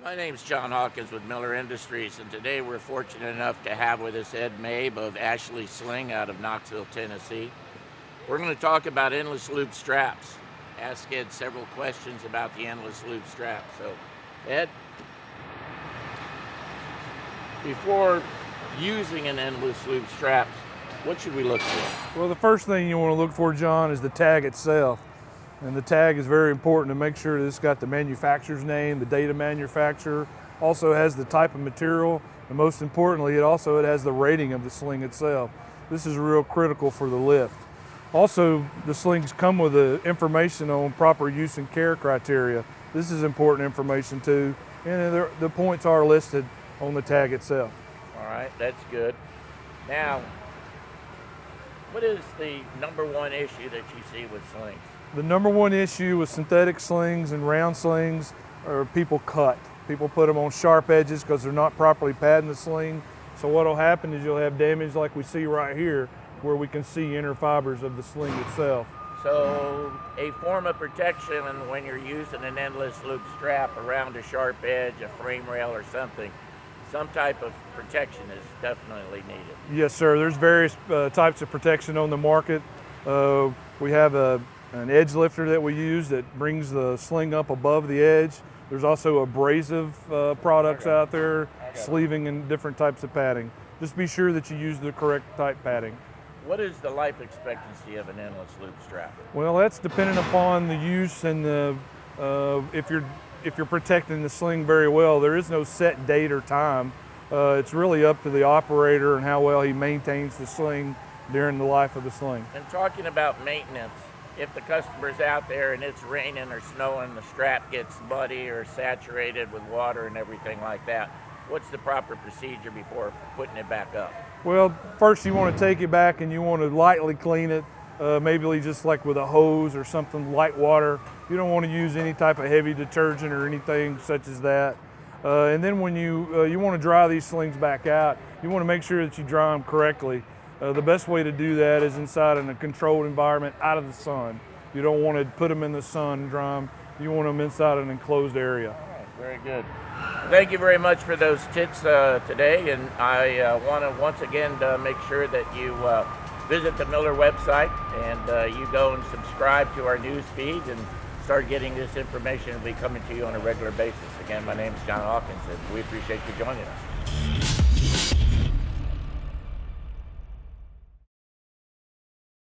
My name's John Hawkins with Miller Industries, and today we're fortunate enough to have with us Ed Mabe of Ashely Sling out of Knoxville, Tennessee. We're going to talk about endless loop straps. Ask Ed several questions about the endless loop strap. So, Ed, before using an endless loop strap, what should we look for? Well, the first thing you want to look for, John, is the tag itself. And the tag is very important to make sure that it's got the manufacturer's name, the date of manufacturer, also has the type of material, and most importantly, it has the rating of the sling itself. This is real critical for the lift. Also, the slings come with the information on proper use and care criteria. This is important information too, and the points are listed on the tag itself. All right, that's good. Now, what is the number one issue that you see with slings? The number one issue with synthetic slings and round slings are people cut. People put them on sharp edges because they're not properly padding the sling. So what will happen is you'll have damage like we see right here, where we can see inner fibers of the sling itself. So a form of protection when you're using an endless loop strap around a sharp edge, a frame rail or something, some type of protection is definitely needed. Yes, sir. There's various types of protection on the market. We have an edge lifter that we use that brings the sling up above the edge. There's also abrasive products out there, sleeving and different types of padding. Just be sure that you use the correct type padding. What is the life expectancy of an endless loop strap? Well, that's dependent upon the use and if you're protecting the sling very well. There is no set date or time. It's really up to the operator and how well he maintains the sling during the life of the sling. And talking about maintenance, if the customer's out there and it's raining or snowing, the strap gets muddy or saturated with water and everything like that, what's the proper procedure before putting it back up? Well, first you want to take it back and you want to lightly clean it, maybe just like with a hose or something, light water. You don't want to use any type of heavy detergent or anything such as that. And then when you want to dry these slings back out, you want to make sure that you dry them correctly. The best way to do that is inside in a controlled environment, out of the sun. You don't want to put them in the sun and dry them. You want them inside an enclosed area. All right, very good. Thank you very much for those tips today, and I want to once again make sure that you visit the Miller website and you go and subscribe to our news feed and start getting this information. It'll be coming to you on a regular basis. Again, my name is John Hawkins, and we appreciate you joining us.